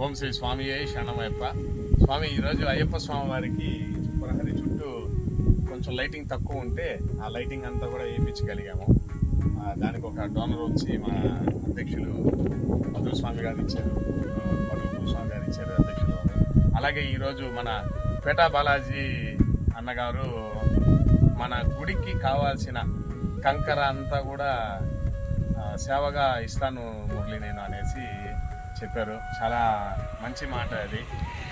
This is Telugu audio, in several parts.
ఓం శ్రీ స్వామి శరణమయ్యప్ప. స్వామి, ఈరోజు అయ్యప్ప స్వామి వారికి ప్రహరీ చుట్టూ కొంచెం లైటింగ్ తక్కువ ఉంటే ఆ లైటింగ్ అంతా కూడా వేయించగలిగాము. దానికి ఒక డోనర్ వచ్చి మా అధ్యక్షులు మధుర స్వామి గారు ఇచ్చారు, మధుర స్వామి గారు ఇచ్చారు అధ్యక్షులు. అలాగే ఈరోజు మన పేటా బాలాజీ అన్నగారు మన గుడికి కావాల్సిన కంకర అంతా కూడా సేవగా ఇస్తాను మురళి నేను అనేసి చెప్పారు. చాలా మంచి మాట అది.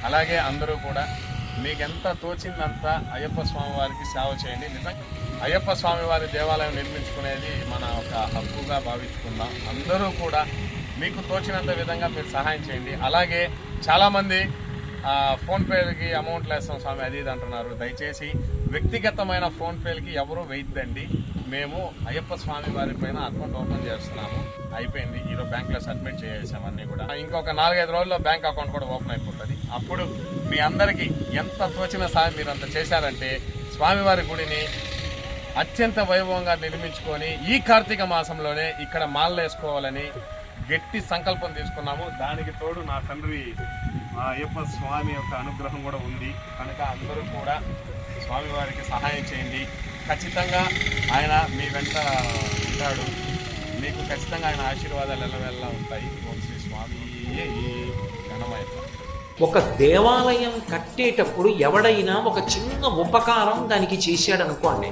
అలాగే అందరూ కూడా మీకెంత తోచిందంత అయ్యప్ప స్వామి వారికి సేవ చేయండి. నిజంగా అయ్యప్ప స్వామి వారి దేవాలయం నిర్మించుకునేది మన ఒక హక్కుగా భావించుకుందాం. అందరూ కూడా మీకు తోచినంత విధంగా మీరు సహాయం చేయండి. అలాగే చాలామంది ఫోన్పేలకి అమౌంట్లు వేస్తాం స్వామి అది ఇది అంటున్నారు. దయచేసి వ్యక్తిగతమైన ఫోన్పేలకి ఎవరు వేయద్దండి. మేము అయ్యప్ప స్వామి వారి పైన అకౌంట్ ఓపెన్ చేస్తున్నాము. అయిపోయింది, ఈరోజు బ్యాంక్లో సబ్మిట్ చేసాం అన్నీ కూడా. ఇంకొక 4-5 రోజుల్లో బ్యాంక్ అకౌంట్ కూడా ఓపెన్ అయిపోతుంది. అప్పుడు మీ అందరికీ ఎంత తోచిన సాయం మీరు అంత చేశారంటే స్వామివారి గుడిని అత్యంత వైభవంగా నిర్మించుకొని ఈ కార్తీక మాసంలోనే ఇక్కడ మాలలు వేసుకోవాలని గట్టి సంకల్పం తీసుకున్నాము. దానికి తోడు నా తండ్రి అయ్యప్ప స్వామి యొక్క అనుగ్రహం కూడా ఉంది కనుక అందరూ కూడా స్వామివారికి సహాయం చేయండి. ఖచ్చితంగా ఆయన మీ వెంట ఉంటాడు. మీకు ఖచ్చితంగా ఆయన ఆశీర్వాదాలు ఎల్లవెల్లా ఉంటాయి. ఓం శ్రీ స్వామి గణమయ్యప్ప. ఒక దేవాలయం కట్టేటప్పుడు ఎవడైనా ఒక చిన్న ఉపకారం దానికి చేశాడు అనుకోండి,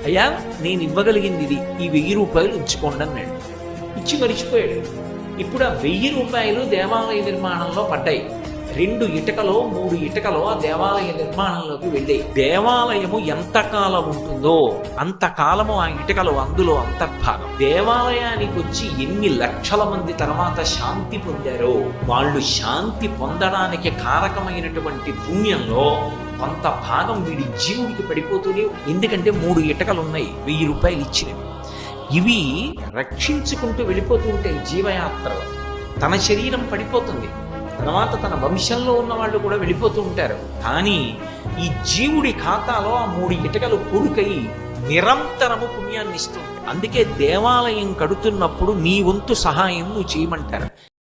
అయ్యా నేను ఇవ్వగలిగింది ఇది, ఈ 1000 రూపాయలు ఉంచుకోండి అన్నాడు. ఇచ్చి మరిచిపోయాడు. ఇప్పుడు ఆ 1000 రూపాయలు దేవాలయ నిర్మాణంలో పడ్డాయి. 2 ఇటుకలో 3 ఇటుకలో ఆ దేవాలయ నిర్మాణంలోకి వెళ్ళాయి. దేవాలయము ఎంతకాలం ఉంటుందో అంతకాలము ఆ ఇటుకలు అందులో అంతర్భాగం. దేవాలయానికి వచ్చి ఎన్ని లక్షల మంది తర్వాత శాంతి పొందారో వాళ్ళు శాంతి పొందడానికి కారకమైనటువంటి పుణ్యంలో కొంత భాగం వీడి జీవుడికి పడిపోతూనే, ఎందుకంటే 3 ఇటుకలు ఉన్నాయి 1000 రూపాయలు ఇచ్చినవి. ఇవి రక్షించుకుంటూ వెళ్ళిపోతూ ఉంటాయి జీవయాత్రలో. తన శరీరం పడిపోతుంది, తర్వాత తన వంశంలో ఉన్న వాళ్ళు కూడా వెళ్ళిపోతూ ఉంటారు. కానీ ఈ జీవుడి ఖాతాలో ఆ 3 ఇటుకలు కొడుకై నిరంతరము పుణ్యాన్ని ఇస్తుంది. అందుకే దేవాలయం కడుతున్నప్పుడు నీ వంతు సహాయం నువ్వు చేయమంటారు.